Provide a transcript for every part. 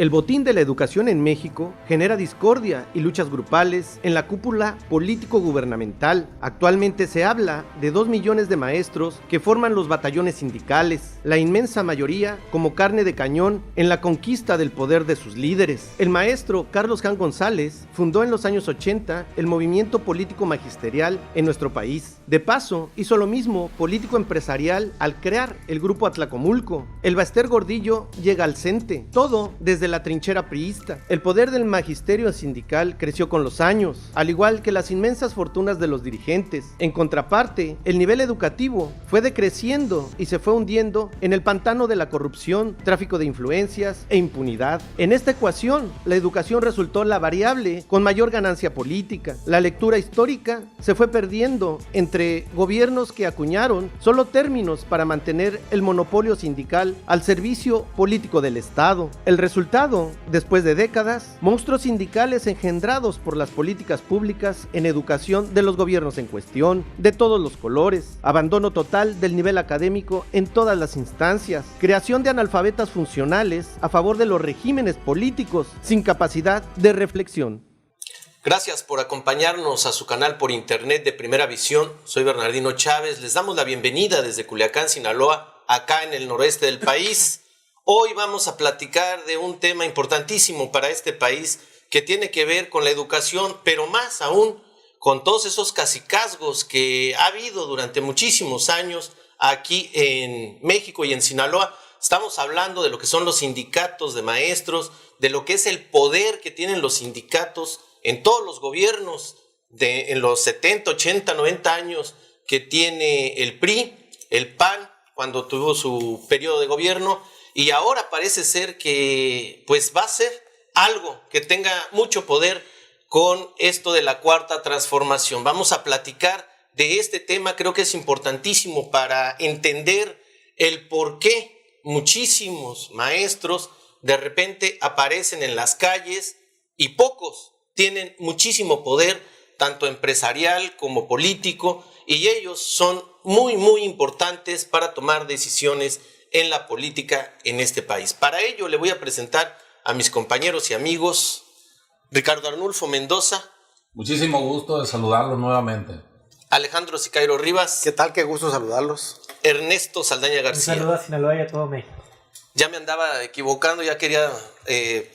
El botín de la educación en México genera discordia y luchas grupales en la cúpula político-gubernamental. Actualmente se habla de 2 millones de maestros que forman los batallones sindicales, la inmensa mayoría como carne de cañón en la conquista del poder de sus líderes. El maestro Carlos Jan González fundó en los años 80 el movimiento político magisterial en nuestro país. De paso, hizo lo mismo político empresarial al crear el grupo Atlacomulco. El Baester Gordillo llega al CENTE, todo desde la trinchera priista. El poder del magisterio sindical creció con los años, al igual que las inmensas fortunas de los dirigentes. En contraparte, el nivel educativo fue decreciendo y se fue hundiendo en el pantano de la corrupción, tráfico de influencias e impunidad. En esta ecuación, la educación resultó la variable con mayor ganancia política. La lectura histórica se fue perdiendo entre gobiernos que acuñaron solo términos para mantener el monopolio sindical al servicio político del Estado. El resultado, después de décadas, monstruos sindicales engendrados por las políticas públicas en educación de los gobiernos en cuestión, de todos los colores, abandono total del nivel académico en todas las instancias, creación de analfabetas funcionales a favor de los regímenes políticos sin capacidad de reflexión. Gracias por acompañarnos a su canal por internet de Primera Visión. Soy Bernardino Chávez. Les damos la bienvenida desde Culiacán, Sinaloa, acá en el noroeste del país. Hoy vamos a platicar de un tema importantísimo para este país que tiene que ver con la educación, pero más aún con todos esos cacicazgos que ha habido durante muchísimos años aquí en México y en Sinaloa. Estamos hablando de lo que son los sindicatos de maestros, de lo que es el poder que tienen los sindicatos en todos los gobiernos, en los 70, 80, 90 años que tiene el PRI, el PAN, cuando tuvo su periodo de gobierno. Y ahora parece ser que pues va a ser algo que tenga mucho poder con esto de la Cuarta Transformación. Vamos a platicar de este tema, creo que es importantísimo para entender el por qué muchísimos maestros de repente aparecen en las calles y pocos tienen muchísimo poder, tanto empresarial como político, y ellos son muy, muy importantes para tomar decisiones en la política en este país. Para ello le voy a presentar a mis compañeros y amigos. Ricardo Arnulfo Mendoza. Muchísimo gusto de saludarlos nuevamente. Alejandro Sicairo Rivas. ¿Qué tal? Qué gusto saludarlos. Ernesto Saldaña García. Un saludo a Sinaloa y a todo México. Ya me andaba equivocando, ya quería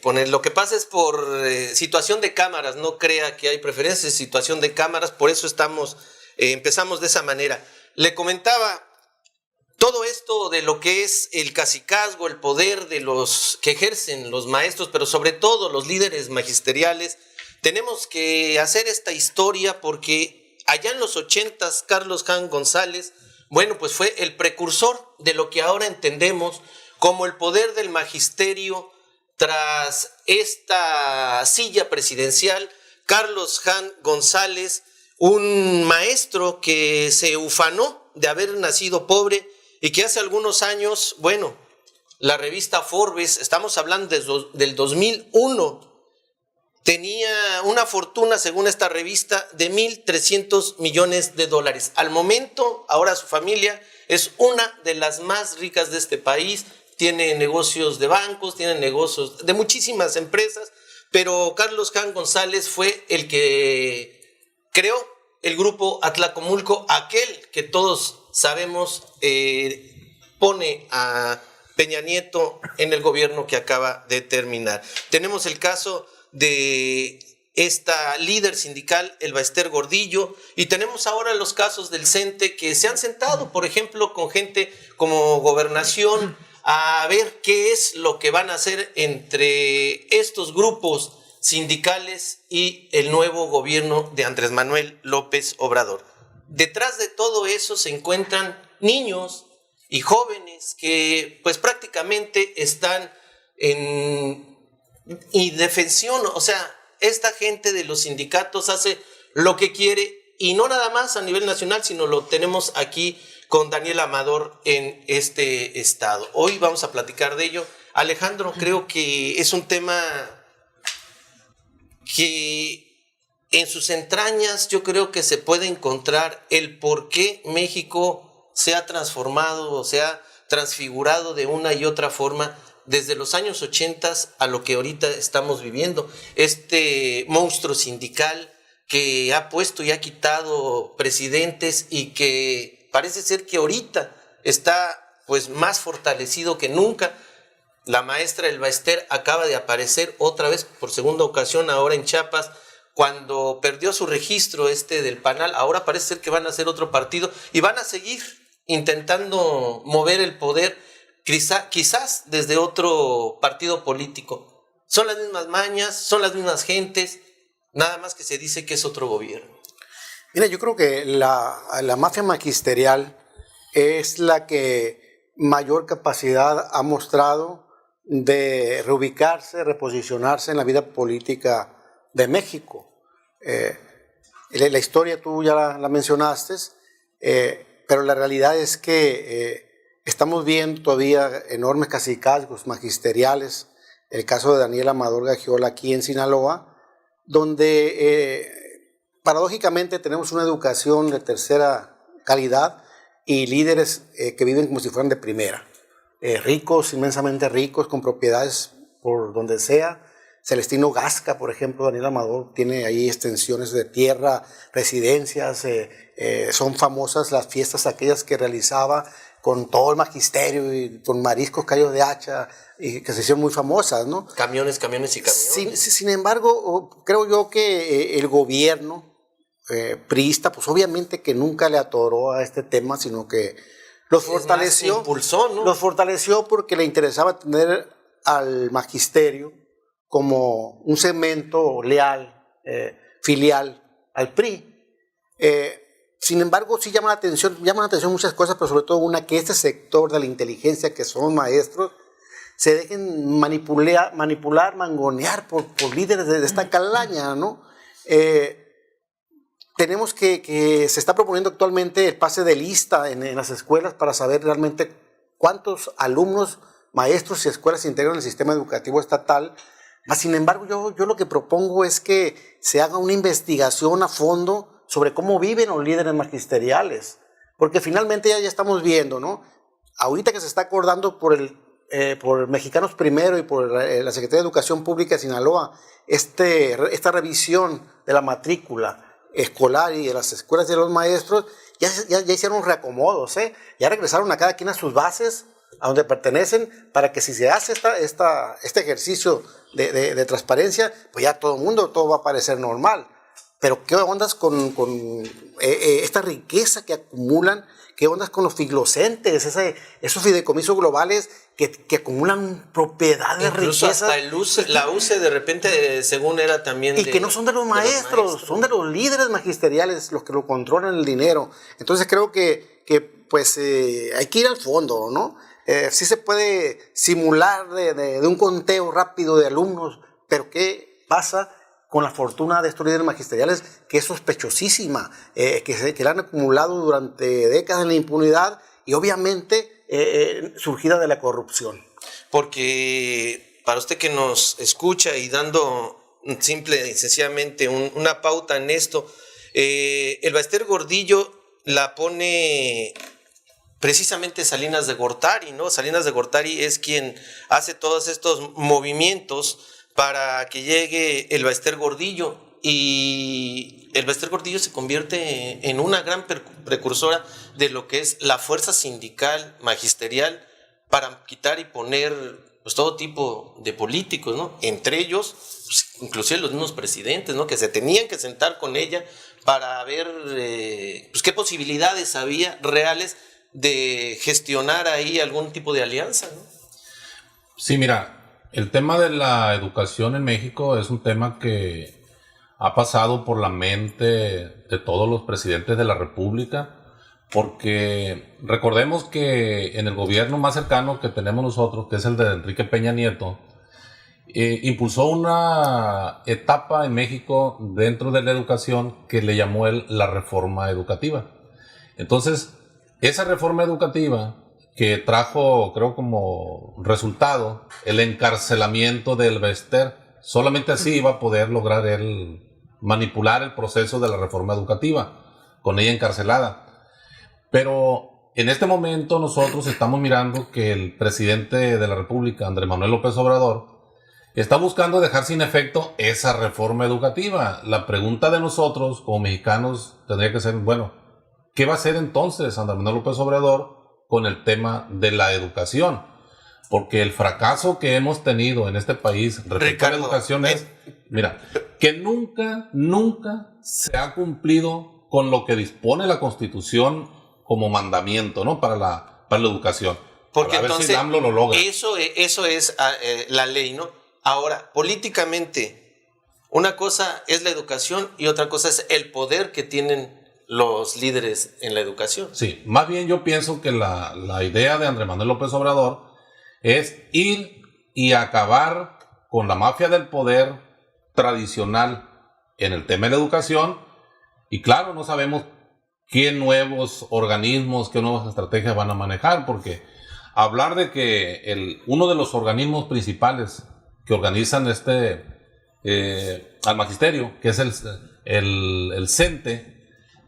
poner. Lo que pasa es por situación de cámaras, no crea que hay preferencias, situación de cámaras, por eso empezamos de esa manera. Le comentaba todo esto de lo que es el cacicazgo, el poder de los que ejercen los maestros, pero sobre todo los líderes magisteriales. Tenemos que hacer esta historia porque allá en los 80s, Carlos Jan González, bueno, pues fue el precursor de lo que ahora entendemos como el poder del magisterio tras esta silla presidencial. Carlos Jan González, un maestro que se ufanó de haber nacido pobre y que hace algunos años, bueno, la revista Forbes, estamos hablando del 2001, tenía una fortuna, según esta revista, de $1,300 millones. Al momento, ahora su familia es una de las más ricas de este país, tiene negocios de bancos, tiene negocios de muchísimas empresas, pero Carlos Jan González fue el que creó el grupo Atlacomulco, aquel que todos sabemos pone a Peña Nieto en el gobierno que acaba de terminar. Tenemos el caso de esta líder sindical, el Baester Gordillo, y tenemos ahora los casos del CENTE que se han sentado, por ejemplo, con gente como Gobernación, a ver qué es lo que van a hacer entre estos grupos sindicales y el nuevo gobierno de Andrés Manuel López Obrador. Detrás de todo eso se encuentran niños y jóvenes que pues prácticamente están en indefensión. O sea, esta gente de los sindicatos hace lo que quiere, y no nada más a nivel nacional, sino lo tenemos aquí con Daniel Amador en este estado. Hoy vamos a platicar de ello. Alejandro, creo que es un tema que en sus entrañas yo creo que se puede encontrar el por qué México se ha transformado o se ha transfigurado de una y otra forma desde los años 80 a lo que ahorita estamos viviendo. Este monstruo sindical que ha puesto y ha quitado presidentes y que parece ser que ahorita está pues más fortalecido que nunca. La maestra Elba Ester acaba de aparecer otra vez por segunda ocasión ahora en Chiapas, cuando perdió su registro del PANAL. Ahora parece ser que van a hacer otro partido y van a seguir intentando mover el poder, quizás desde otro partido político. Son las mismas mañas, son las mismas gentes, nada más que se dice que es otro gobierno. Mira, yo creo que la mafia magisterial es la que mayor capacidad ha mostrado de reubicarse, reposicionarse en la vida política de México. La historia tú ya la mencionaste, pero la realidad es que estamos viendo todavía enormes cacicazgos magisteriales. El caso de Daniel Amador Gagiola aquí en Sinaloa, donde paradójicamente tenemos una educación de tercera calidad y líderes que viven como si fueran de primera. Ricos, inmensamente ricos, con propiedades por donde sea. Celestino Gasca, por ejemplo, Daniel Amador, tiene ahí extensiones de tierra, residencias, son famosas las fiestas aquellas que realizaba con todo el magisterio y con mariscos, callos de hacha, y que se hicieron muy famosas, ¿no? Camiones y camiones. Sin embargo, creo yo que el gobierno priista, pues obviamente que nunca le atoró a este tema, sino que los fortaleció. Impulsó, ¿no? Los fortaleció porque le interesaba tener al magisterio como un segmento leal, filial al PRI. Sin embargo, sí llaman la atención muchas cosas, pero sobre todo una, que este sector de la inteligencia, que son maestros, se dejen manipular, mangonear por líderes de esta calaña, ¿no? Tenemos que se está proponiendo actualmente el pase de lista en las escuelas para saber realmente cuántos alumnos, maestros y escuelas se integran en el sistema educativo estatal. Sin embargo, yo lo que propongo es que se haga una investigación a fondo sobre cómo viven los líderes magisteriales, porque finalmente ya estamos viendo, ¿no? Ahorita que se está acordando por Mexicanos Primero y por la Secretaría de Educación Pública de Sinaloa, esta revisión de la matrícula escolar y de las escuelas de los maestros, ya hicieron reacomodos, ya regresaron a cada quien a sus bases, a donde pertenecen, para que si se hace este ejercicio de transparencia, pues ya todo va a parecer normal. Pero ¿qué ondas con esta riqueza que acumulan? ¿Qué ondas con los figlocentes? Esos fideicomisos globales que acumulan propiedades, incluso riquezas. Hasta la UCE de repente, según era también. Y que no son de los maestros, son de los líderes magisteriales los que lo controlan el dinero. Entonces creo que pues hay que ir al fondo, ¿no? Sí se puede simular de un conteo rápido de alumnos, pero ¿qué pasa con la fortuna de estos líderes magisteriales, que es sospechosísima, que la han acumulado durante décadas en la impunidad y obviamente surgida de la corrupción? Porque para usted que nos escucha y dando simple y sencillamente una pauta en esto, Elba Ester Gordillo la pone precisamente Salinas de Gortari, ¿no? Salinas de Gortari es quien hace todos estos movimientos para que llegue Elba Ester Gordillo, y Elba Ester Gordillo se convierte en una gran precursora de lo que es la fuerza sindical magisterial para quitar y poner pues todo tipo de políticos, ¿no? Entre ellos, pues, inclusive los mismos presidentes, ¿no? Que se tenían que sentar con ella para ver pues qué posibilidades había reales de gestionar ahí algún tipo de alianza, ¿no? Sí, mira, el tema de la educación en México es un tema que ha pasado por la mente de todos los presidentes de la República, porque recordemos que en el gobierno más cercano que tenemos nosotros, que es el de Enrique Peña Nieto, impulsó una etapa en México dentro de la educación que le llamó él la reforma educativa. Entonces, esa reforma educativa que trajo, creo, como resultado el encarcelamiento de Elba Ester, solamente así iba a poder lograr él manipular el proceso de la reforma educativa, con ella encarcelada. Pero en este momento nosotros estamos mirando que el presidente de la República, Andrés Manuel López Obrador, está buscando dejar sin efecto esa reforma educativa. La pregunta de nosotros como mexicanos tendría que ser, bueno, ¿qué va a hacer entonces Andrés Manuel López Obrador con el tema de la educación? Porque el fracaso que hemos tenido en este país respecto a la educación es, mira, que nunca se ha cumplido con lo que dispone la Constitución como mandamiento, ¿no? Para la educación. Porque a ver entonces si AMLO lo logra. Eso es la ley, ¿no? Ahora, políticamente, una cosa es la educación y otra cosa es el poder que tienen los líderes en la educación. Sí, más bien yo pienso que la idea de Andrés Manuel López Obrador es ir y acabar con la mafia del poder tradicional en el tema de la educación. Y claro, no sabemos qué nuevos organismos, qué nuevas estrategias van a manejar, porque hablar de que uno de los organismos principales que organizan al magisterio, que es el CENTE,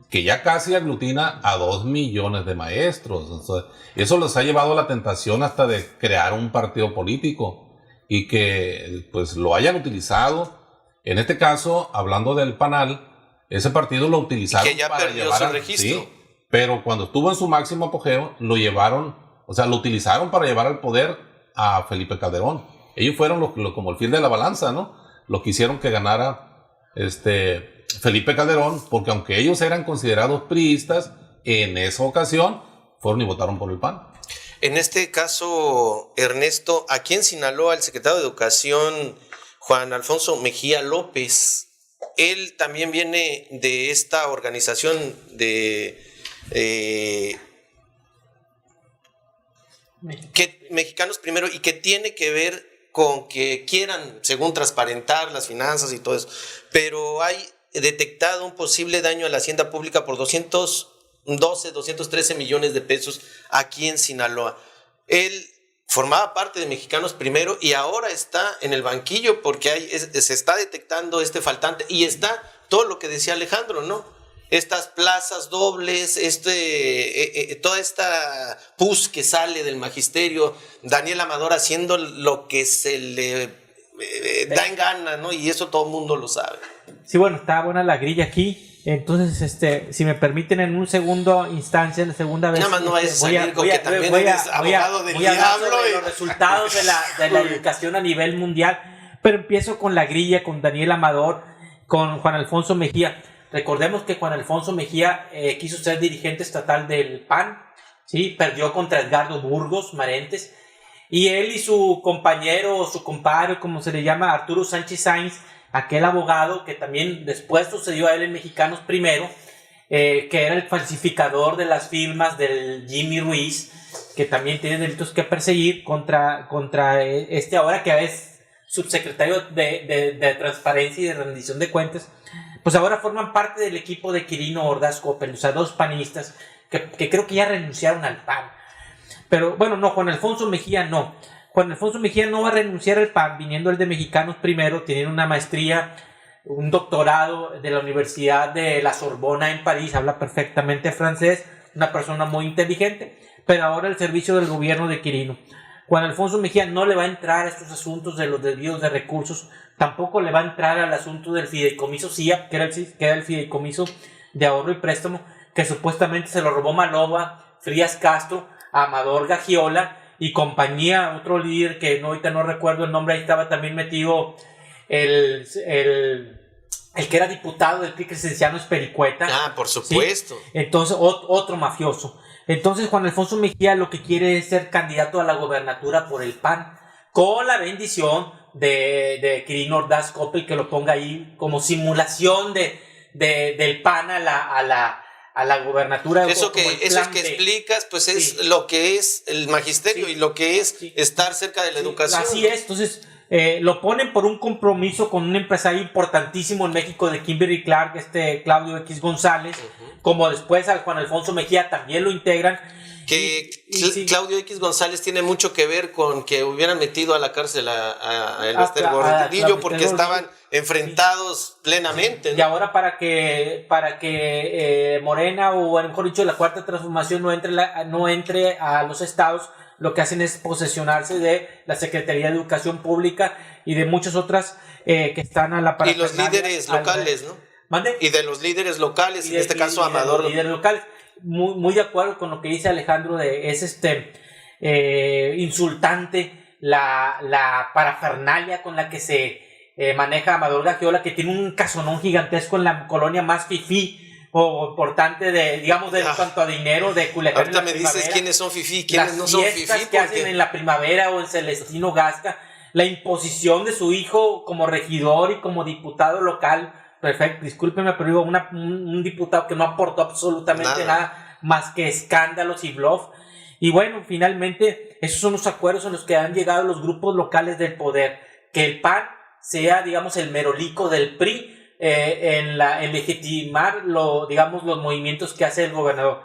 que ya casi aglutina a 2 millones de maestros. Entonces, eso les ha llevado a la tentación hasta de crear un partido político y que pues lo hayan utilizado. En este caso, hablando del PANAL, ese partido lo utilizaron que ya para perdió llevar su registro. Sí, pero cuando estuvo en su máximo apogeo, lo utilizaron para llevar al poder a Felipe Calderón. Ellos fueron como el fil de la balanza, ¿no? Lo que hicieron que ganara Felipe Calderón, porque aunque ellos eran considerados priistas, en esa ocasión fueron y votaron por el PAN. En este caso, Ernesto, aquí en Sinaloa, el secretario de Educación, Juan Alfonso Mejía López, él también viene de esta organización de Mexicanos Primero, y que tiene que ver con que quieran, según transparentar las finanzas y todo eso, pero hay detectado un posible daño a la hacienda pública por 213 millones de pesos aquí en Sinaloa. Él formaba parte de Mexicanos Primero y ahora está en el banquillo porque se está detectando este faltante, y está todo lo que decía Alejandro, ¿no? Estas plazas dobles, toda esta pus que sale del magisterio, Daniel Amador haciendo lo que se le da en gana, ¿no? Y eso todo el mundo lo sabe. Sí, bueno, está buena la grilla aquí. Entonces, si me permiten, en un segundo instancia, en la segunda vez, nada más no vayas a salir con que también eres abogado del diablo y los resultados de la educación a nivel mundial. Pero empiezo con la grilla, con Daniel Amador, con Juan Alfonso Mejía. Recordemos que Juan Alfonso Mejía quiso ser dirigente estatal del PAN, ¿sí? Perdió contra Edgardo Burgos Marentes, y él y su compañero, o su compadre, como se le llama, Arturo Sánchez Sainz, aquel abogado que también después sucedió a él en Mexicanos Primero, que era el falsificador de las firmas del Jimmy Ruiz, que también tiene delitos que perseguir contra ahora que es subsecretario de Transparencia y de Rendición de Cuentas. Pues ahora forman parte del equipo de Quirino Ordaz Coppel, o sea, dos panistas que creo que ya renunciaron al PAN. Pero bueno, no, Juan Alfonso Mejía no. Juan Alfonso Mejía no va a renunciar al PAN, viniendo él de Mexicanos Primero, teniendo una maestría, un doctorado de la Universidad de la Sorbona en París, habla perfectamente francés, una persona muy inteligente, pero ahora al servicio del gobierno de Quirino. Juan Alfonso Mejía no le va a entrar a estos asuntos de los desvíos de recursos, tampoco le va a entrar al asunto del fideicomiso SIAP, que era el fideicomiso de ahorro y préstamo, que supuestamente se lo robó Maloba, Frías Castro, Amador Gagiola y compañía, otro líder que ahorita no recuerdo el nombre, ahí estaba también metido el que era diputado del PRI Crescenciano Espericueta. Ah, por supuesto. ¿Sí? Entonces, otro mafioso. Entonces, Juan Alfonso Mejía lo que quiere es ser candidato a la gobernatura por el PAN, con la bendición de Quirino Ordaz Coppel, que lo ponga ahí como simulación del PAN a la gobernatura. Eso que explicas, pues es lo que es el magisterio, y lo que es estar cerca de la educación. Así es, entonces lo ponen por un compromiso con un empresario importantísimo en México de Kimberly Clark, Claudio X González, como después al Juan Alfonso Mejía también lo integran, Que sí. Claudio X González tiene mucho que ver con que hubieran metido a la cárcel a Elbester Gordillo porque estaban enfrentados plenamente, ¿no? Y ahora para que Morena, o mejor dicho la Cuarta Transformación, no entre a los estados, lo que hacen es posesionarse de la Secretaría de Educación Pública y de muchas otras que están a la parafernalia. Y los líderes locales, ¿no? ¿Mande? Y de los líderes locales, en este caso Amador. Líderes locales. Muy de acuerdo con lo que dice Alejandro, es insultante la parafernalia con la que se maneja Amador Gagiola, que tiene un casonón gigantesco en la colonia más fifí o importante de cuanto a dinero de Culiacán. Ahorita me dices quiénes son fifí, quiénes no son fifí. Las fiestas que hacen en la Primavera o en Celestino Gasca, la imposición de su hijo como regidor y como diputado local. Perfecto, discúlpeme, pero digo, un diputado que no aportó absolutamente nada más que escándalos y bluff. Y bueno, finalmente, esos son los acuerdos en los que han llegado los grupos locales del poder. Que el PAN sea, digamos, el merolico del PRI en legitimar los movimientos que hace el gobernador.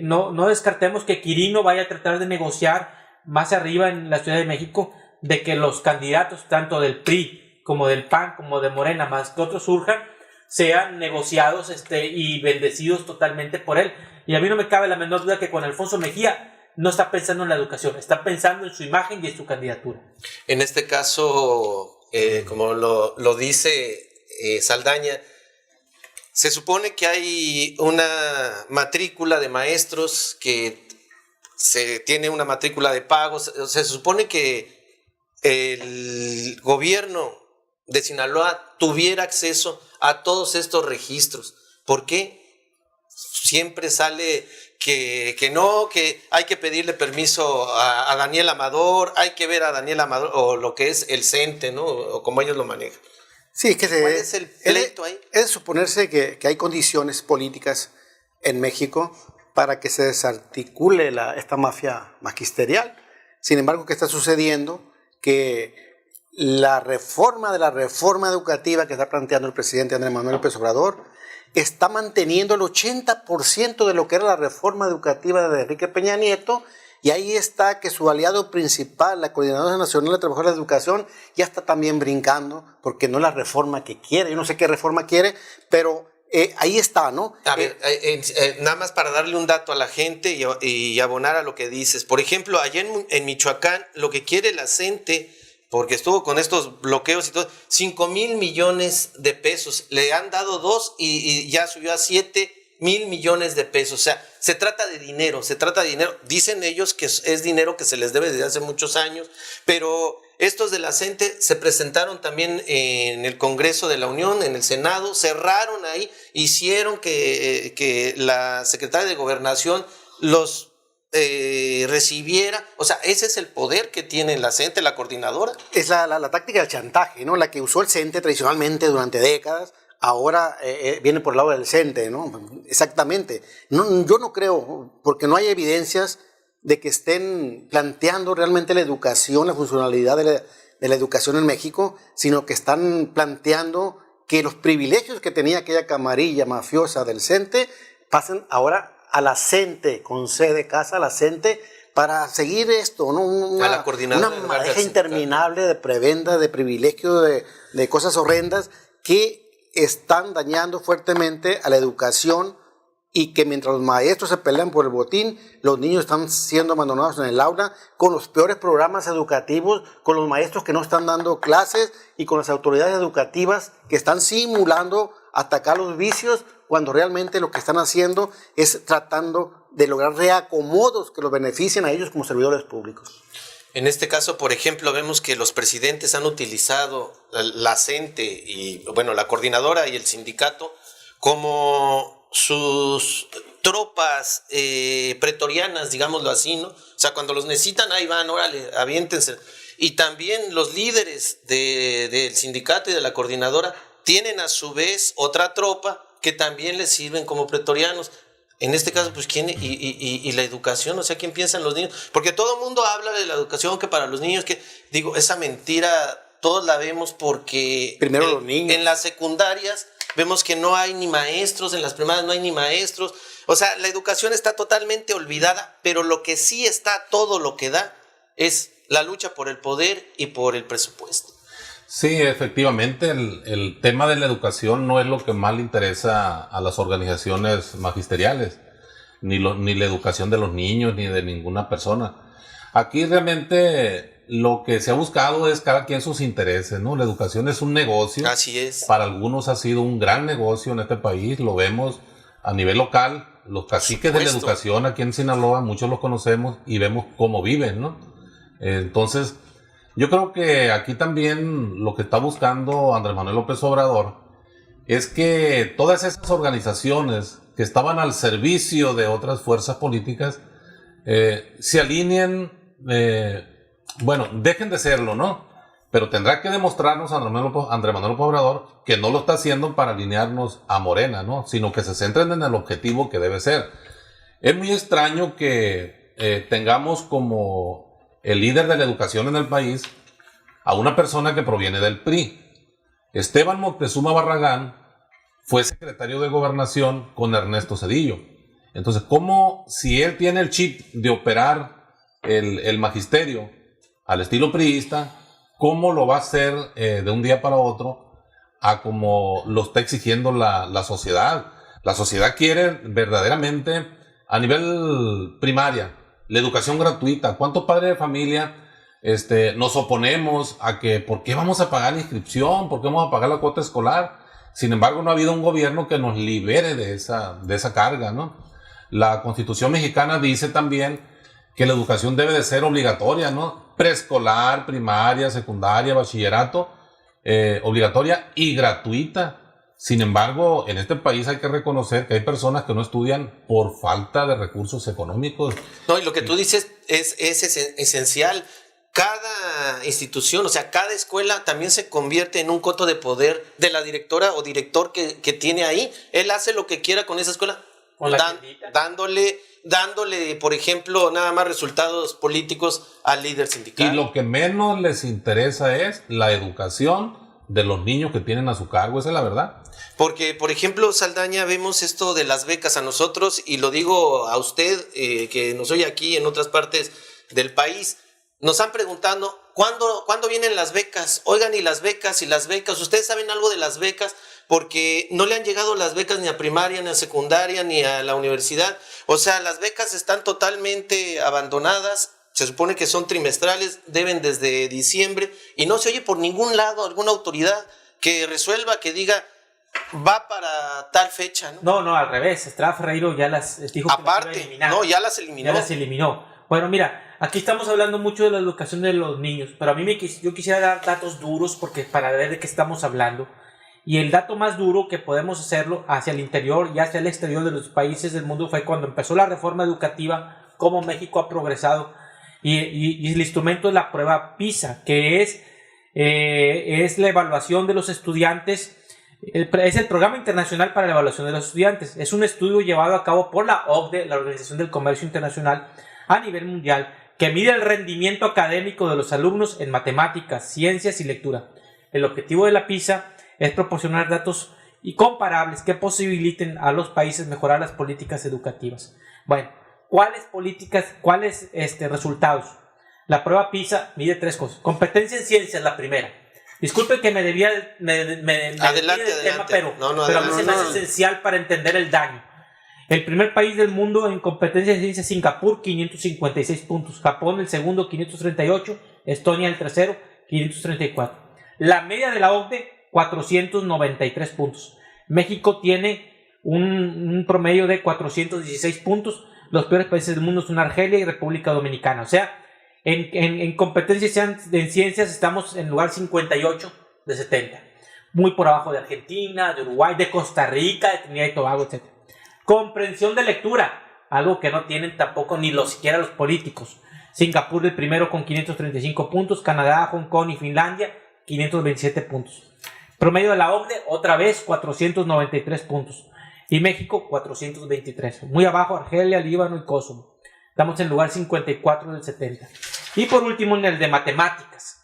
No descartemos que Quirino vaya a tratar de negociar más arriba en la Ciudad de México de que los candidatos, tanto del PRI como del PAN, como de Morena, más que otros surjan, sean negociados y bendecidos totalmente por él. Y a mí no me cabe la menor duda que con Alfonso Mejía no está pensando en la educación, está pensando en su imagen y en su candidatura. En este caso, como lo dice Saldaña, se supone que hay una matrícula de maestros, que se tiene una matrícula de pagos, se supone que el gobierno de Sinaloa tuviera acceso a todos estos registros. ¿Por qué? Siempre sale que no, que hay que pedirle permiso a Daniel Amador, hay que ver a Daniel Amador, o lo que es el CENTE, ¿no? O como ellos lo manejan. Sí, es que ¿Cuál es el pleito ahí? Es suponerse que hay condiciones políticas en México para que se desarticule esta mafia magisterial. Sin embargo, ¿qué está sucediendo? Que la reforma educativa que está planteando el presidente Andrés Manuel López Obrador está manteniendo el 80% de lo que era la reforma educativa de Enrique Peña Nieto, y ahí está que su aliado principal, la Coordinadora Nacional de Trabajadores de la Educación, ya está también brincando, porque no es la reforma que quiere. Yo no sé qué reforma quiere, pero ahí está, ¿no? A ver, nada más para darle un dato a la gente y abonar a lo que dices. Por ejemplo, allá en Michoacán, lo que quiere la CENTE, porque estuvo con estos bloqueos y todo, 5,000 millones de pesos. Le han dado 2 y ya subió a 7,000 millones de pesos. O sea, se trata de dinero. Dicen ellos que es dinero que se les debe desde hace muchos años, pero estos de la CENTE se presentaron también en el Congreso de la Unión, en el Senado, cerraron ahí, hicieron que la Secretaria de Gobernación los recibiera. O sea, ese es el poder que tiene la CENTE, la coordinadora. Es la táctica del chantaje, ¿no? La que usó el CENTE tradicionalmente durante décadas, ahora viene por el lado del CENTE, ¿no? Exactamente. Yo no creo, porque no hay evidencias de que estén planteando realmente la educación, la funcionalidad de la educación en México, sino que están planteando que los privilegios que tenía aquella camarilla mafiosa del CENTE pasen ahora a la CENTE, con C de casa, la CENTE, para seguir esto, ¿no? Una madeja interminable de prebenda, de privilegios, de cosas horrendas que están dañando fuertemente a la educación, y que mientras los maestros se pelean por el botín, los niños están siendo abandonados en el aula, con los peores programas educativos, con los maestros que no están dando clases y con las autoridades educativas que están simulando atacar los vicios, cuando realmente lo que están haciendo es tratando de lograr reacomodos que los beneficien a ellos como servidores públicos. En este caso, por ejemplo, vemos que los presidentes han utilizado la CENTE y, bueno, la coordinadora y el sindicato como sus tropas pretorianas, digámoslo así, ¿no? O sea, cuando los necesitan, ahí van, órale, aviéntense. Y también los líderes del sindicato y de la coordinadora tienen a su vez otra tropa que también les sirven como pretorianos. En este caso, pues, ¿quién? Y la educación, o sea, ¿quién piensa en los niños? Porque todo el mundo habla de la educación, que para los niños, que, digo, esa mentira todos la vemos porque... Primero los niños. En las secundarias vemos que no hay ni maestros, en las primarias no hay ni maestros. O sea, la educación está totalmente olvidada, pero lo que sí está todo lo que da es la lucha por el poder y por el presupuesto. Sí, efectivamente, el tema de la educación no es lo que más le interesa a las organizaciones magisteriales, ni la educación de los niños, ni de ninguna persona. Aquí realmente lo que se ha buscado es cada quien sus intereses, ¿no? La educación es un negocio. Así es. Para algunos ha sido un gran negocio en este país, lo vemos a nivel local. Los caciques de la educación aquí en Sinaloa, muchos los conocemos y vemos cómo viven, ¿no? Entonces, yo creo que aquí también lo que está buscando Andrés Manuel López Obrador es que todas esas organizaciones que estaban al servicio de otras fuerzas políticas se alineen, bueno, dejen de serlo, ¿no? Pero tendrá que demostrarnos Andrés Manuel López Obrador que no lo está haciendo para alinearnos a Morena, ¿no? Sino que se centren en el objetivo que debe ser. Es muy extraño que tengamos como el líder de la educación en el país a una persona que proviene del PRI. Esteban Moctezuma Barragán fue secretario de Gobernación con Ernesto Zedillo. Entonces, ¿cómo, si él tiene el chip de operar el magisterio al estilo priista, cómo lo va a hacer de un día para otro a como lo está exigiendo la sociedad? La sociedad quiere verdaderamente, a nivel primaria, la educación gratuita. ¿Cuántos padres de familia nos oponemos a que, ¿por qué vamos a pagar la inscripción? ¿Por qué vamos a pagar la cuota escolar? Sin embargo, no ha habido un gobierno que nos libere de esa carga, ¿no? La Constitución mexicana dice también que la educación debe de ser obligatoria, ¿no? Preescolar, primaria, secundaria, bachillerato, obligatoria y gratuita. Sin embargo, en este país hay que reconocer que hay personas que no estudian por falta de recursos económicos. No, y lo que tú dices es esencial. Cada institución, o sea, cada escuela también se convierte en un coto de poder de la directora o director que tiene ahí. Él hace lo que quiera con esa escuela, dándole, por ejemplo, nada más resultados políticos al líder sindical. Y lo que menos les interesa es la educación de los niños que tienen a su cargo, esa es la verdad. Porque, por ejemplo, Saldaña, vemos esto de las becas a nosotros, y lo digo a usted, que nos oye aquí en otras partes del país. Nos han preguntado, ¿cuándo vienen las becas? Oigan, y las becas, ¿ustedes saben algo de las becas? Porque no le han llegado las becas ni a primaria, ni a secundaria, ni a la universidad. O sea, las becas están totalmente abandonadas. Se supone que son trimestrales, deben desde diciembre, y no se oye por ningún lado alguna autoridad que resuelva, que diga, va para tal fecha, ¿no? No, al revés. Estrada Ferreiro ya las dijo que aparte, las iba a eliminar. No, ya las eliminó. Ya las eliminó. Bueno, mira, aquí estamos hablando mucho de la educación de los niños, pero a mí yo quisiera dar datos duros porque para ver de qué estamos hablando. Y el dato más duro que podemos hacerlo hacia el interior y hacia el exterior de los países del mundo fue cuando empezó la reforma educativa, cómo México ha progresado. Y el instrumento es la prueba PISA, que es la evaluación de los estudiantes. Es el Programa Internacional para la Evaluación de los Estudiantes. Es un estudio llevado a cabo por la OCDE, la Organización del Comercio Internacional, a nivel mundial, que mide el rendimiento académico de los alumnos en matemáticas, ciencias y lectura. El objetivo de la PISA es proporcionar datos comparables que posibiliten a los países mejorar las políticas educativas. Bueno, ¿cuáles resultados? La prueba PISA mide 3 cosas. Competencia en ciencias, la primera. Disculpen que me desvíe del tema, pero a mí se me hace esencial para entender el daño. El primer país del mundo en competencia de ciencias, Singapur, 556 puntos. Japón, el segundo, 538. Estonia, el tercero, 534. La media de la OCDE, 493 puntos. México tiene un promedio de 416 puntos. Los peores países del mundo son Argelia y República Dominicana. O sea, en competencias en ciencias estamos en lugar 58 de 70. Muy por abajo de Argentina, de Uruguay, de Costa Rica, de Trinidad y Tobago, etc. Comprensión de lectura, algo que no tienen tampoco ni siquiera los políticos. Singapur el primero con 535 puntos, Canadá, Hong Kong y Finlandia 527 puntos. Promedio de la OCDE, otra vez 493 puntos. Y México 423. Muy abajo Argelia, Líbano y Kosovo. Estamos en lugar 54 del 70. Y por último en el de matemáticas.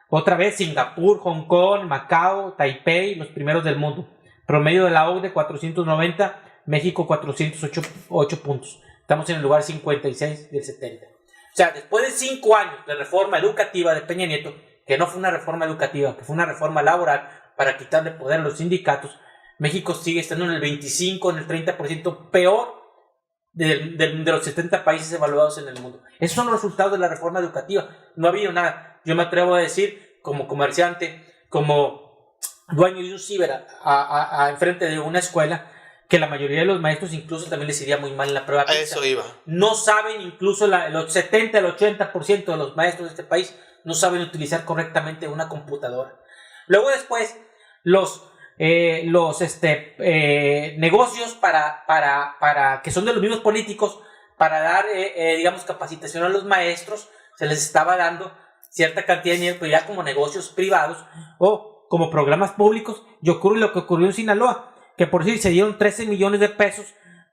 Otra vez Singapur, Hong Kong, Macao, Taipei, los primeros del mundo. Promedio de la OCDE 490, México 408 puntos. Estamos en el lugar 56 del 70. O sea, después de 5 años de reforma educativa de Peña Nieto, que no fue una reforma educativa, que fue una reforma laboral para quitarle poder a los sindicatos, México sigue estando en el 25, en el 30% peor de los 70 países evaluados en el mundo. Esos son los resultados de la reforma educativa. No ha habido nada. Yo me atrevo a decir, como comerciante, como dueño de un ciber enfrente de una escuela, que la mayoría de los maestros incluso también les iría muy mal en la prueba PISA. A eso iba. No saben, incluso el 70, el 80% de los maestros de este país no saben utilizar correctamente una computadora. Luego después, los negocios para que son de los mismos políticos, para dar, digamos, capacitación a los maestros, se les estaba dando cierta cantidad de dinero, pero ya como negocios privados o como programas públicos. Y ocurre lo que ocurrió en Sinaloa, que por decir se dieron 13 millones de pesos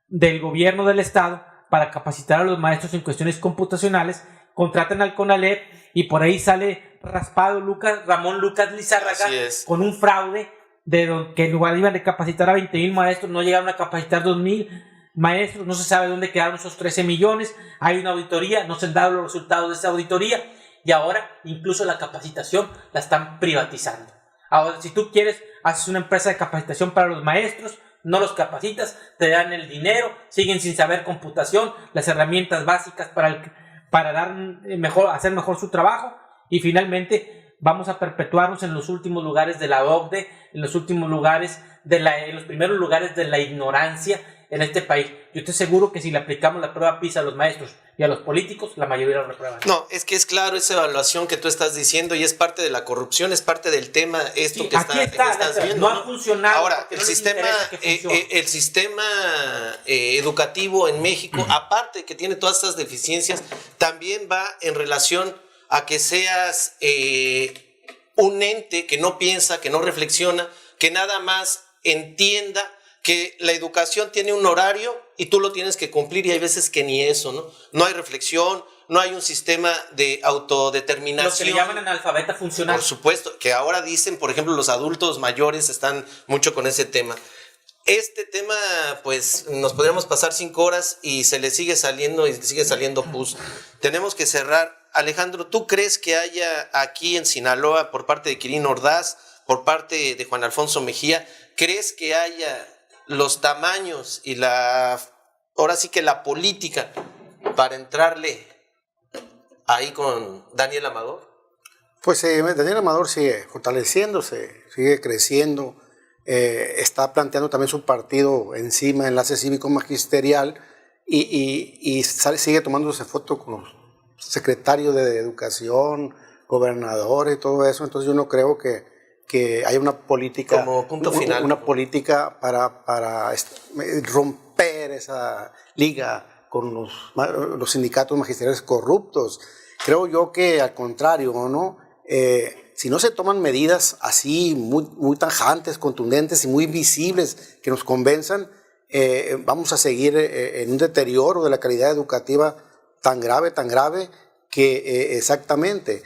del gobierno del estado para capacitar a los maestros en cuestiones computacionales. Contratan al CONALEP y por ahí sale raspado Ramón Lucas Lizárraga con un fraude que en lugar iban a capacitar a 20,000 maestros, no llegaron a capacitar 2,000 maestros. No se sabe dónde quedaron esos 13 millones. Hay una auditoría, no se han dado los resultados de esa auditoría y ahora incluso la capacitación la están privatizando. Ahora, si tú quieres, haces una empresa de capacitación para los maestros, no los capacitas, te dan el dinero, siguen sin saber computación, las herramientas básicas para hacer mejor su trabajo, y finalmente vamos a perpetuarnos en los últimos lugares de la OCDE, en los últimos lugares en los primeros lugares de la ignorancia en este país. Yo estoy seguro que si le aplicamos la prueba PISA a los maestros y a los políticos, la mayoría lo reprueban. No, es que es claro esa evaluación que tú estás diciendo y es parte de la corrupción, es parte del tema esto, sí, que estás viendo. No ha funcionado. Ahora, el sistema educativo en México, aparte de que tiene todas estas deficiencias, también va en relación a que seas un ente que no piensa, que no reflexiona, que nada más entienda que la educación tiene un horario y tú lo tienes que cumplir, y hay veces que ni eso, ¿no? No hay reflexión, no hay un sistema de autodeterminación. Lo que le llaman analfabeta funcional. Por supuesto, que ahora dicen, por ejemplo, los adultos mayores están mucho con ese tema. Este tema, pues, nos podríamos pasar 5 horas y se le sigue saliendo pus. Tenemos que cerrar. Alejandro, ¿tú crees que haya aquí en Sinaloa, por parte de Quirino Ordaz, por parte de Juan Alfonso Mejía, crees que haya los tamaños y ahora sí que la política para entrarle ahí con Daniel Amador? Pues Daniel Amador sigue fortaleciéndose, sigue creciendo, está planteando también su partido encima, enlace cívico magisterial, y sigue tomándose foto con los secretarios de Educación, gobernadores y todo eso. Entonces yo no creo que haya una política, como punto final, una política para romper esa liga con los sindicatos magisteriales corruptos. Creo yo que al contrario, ¿no? Si no se toman medidas así muy, muy tajantes, contundentes y muy visibles que nos convenzan, vamos a seguir en un deterioro de la calidad educativa tan grave que exactamente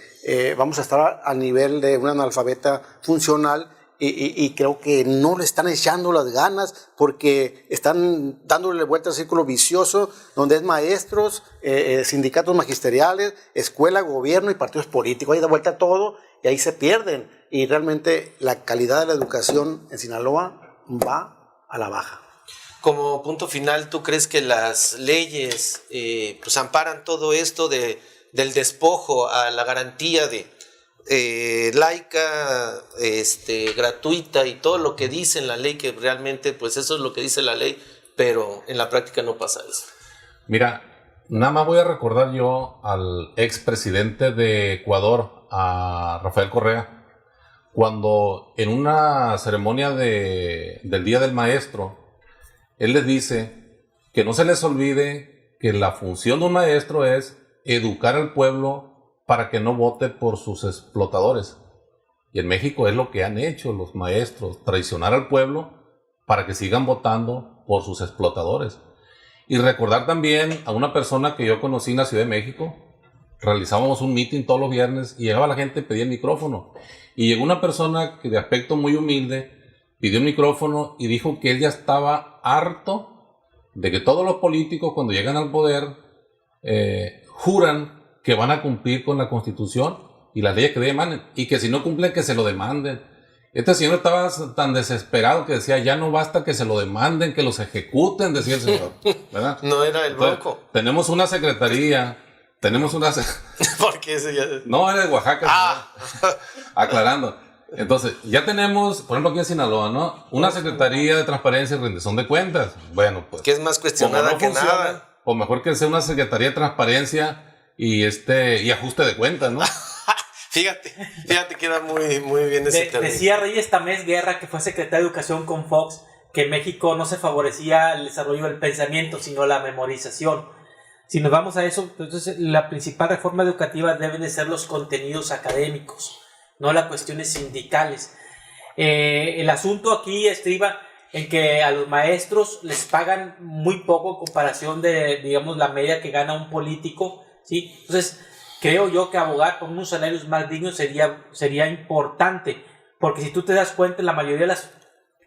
vamos a estar al nivel de un analfabeta funcional, y creo que no le están echando las ganas porque están dándole vuelta al círculo vicioso donde es maestros, sindicatos magisteriales, escuela, gobierno y partidos políticos. Ahí da vuelta todo y ahí se pierden, y realmente la calidad de la educación en Sinaloa va a la baja. Como punto final, ¿tú crees que las leyes pues amparan todo esto del despojo a la garantía de laica, gratuita y todo lo que dice en la ley, que realmente pues eso es lo que dice la ley, pero en la práctica no pasa eso? Mira, nada más voy a recordar yo al expresidente de Ecuador, a Rafael Correa, cuando en una ceremonia del Día del Maestro, él les dice que no se les olvide que la función de un maestro es educar al pueblo para que no vote por sus explotadores. Y en México es lo que han hecho los maestros, traicionar al pueblo para que sigan votando por sus explotadores. Y recordar también a una persona que yo conocí en la Ciudad de México. Realizábamos un meeting todos los viernes y llegaba la gente y pedía el micrófono. Y llegó una persona que de aspecto muy humilde pidió el micrófono y dijo que él ya estaba harto de que todos los políticos cuando llegan al poder juran que van a cumplir con la Constitución y las leyes que demanden, y que si no cumplen que se lo demanden. Este señor estaba tan desesperado que decía, ya no basta que se lo demanden, que los ejecuten, decía el señor, ¿verdad? No era el Bronco. Tenemos una secretaría, Porque ese ya... No, era de Oaxaca, aclarando. Entonces, ya tenemos, por ejemplo aquí en Sinaloa, ¿no? Una Secretaría de Transparencia y Rendición de Cuentas. Bueno, pues... que es más cuestionada que nada. O mejor que sea una Secretaría de Transparencia y ajuste de cuentas, ¿no? Fíjate, queda muy bien ese término. Decía Reyes Tamés Guerra, que fue secretario de Educación con Fox, que en México no se favorecía el desarrollo del pensamiento, sino la memorización. Si nos vamos a eso, entonces la principal reforma educativa deben de ser los contenidos académicos, no las cuestiones sindicales. El asunto aquí estriba en que a los maestros les pagan muy poco en comparación de, digamos, la media que gana un político, ¿sí? Entonces, creo yo que abogar por unos salarios más dignos sería importante, porque si tú te das cuenta, la mayoría de las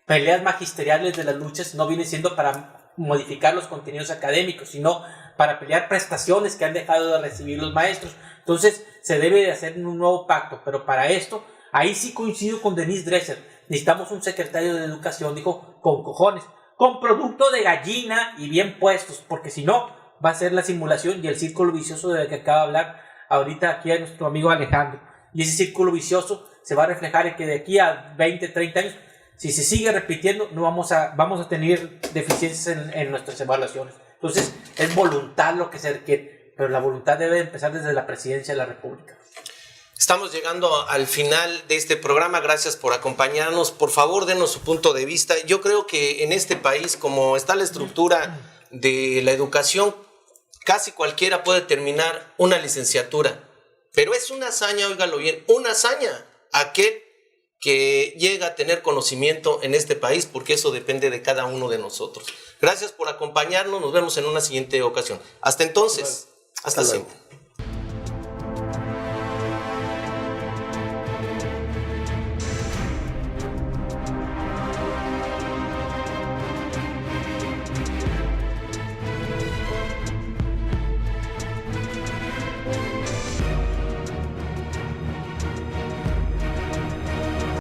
peleas magisteriales de las luchas no viene siendo para modificar los contenidos académicos, sino para pelear prestaciones que han dejado de recibir los maestros. Entonces, se debe de hacer un nuevo pacto, pero para esto, ahí sí coincido con Denise Dresser, necesitamos un secretario de Educación, dijo, con cojones, con producto de gallina y bien puestos, porque si no, va a ser la simulación y el círculo vicioso del que acaba de hablar ahorita aquí a nuestro amigo Alejandro. Y ese círculo vicioso se va a reflejar en que de aquí a 20, 30 años, si se sigue repitiendo, no vamos a tener deficiencias en nuestras evaluaciones. Entonces, es voluntad lo que se requiere, pero la voluntad debe empezar desde la Presidencia de la República. Estamos llegando al final de este programa. Gracias por acompañarnos. Por favor, denos su punto de vista. Yo creo que en este país, como está la estructura de la educación, casi cualquiera puede terminar una licenciatura. Pero es una hazaña, óigalo bien, una hazaña aquel que llega a tener conocimiento en este país, porque eso depende de cada uno de nosotros. Gracias por acompañarnos. Nos vemos en una siguiente ocasión. Hasta entonces. Hasta siempre.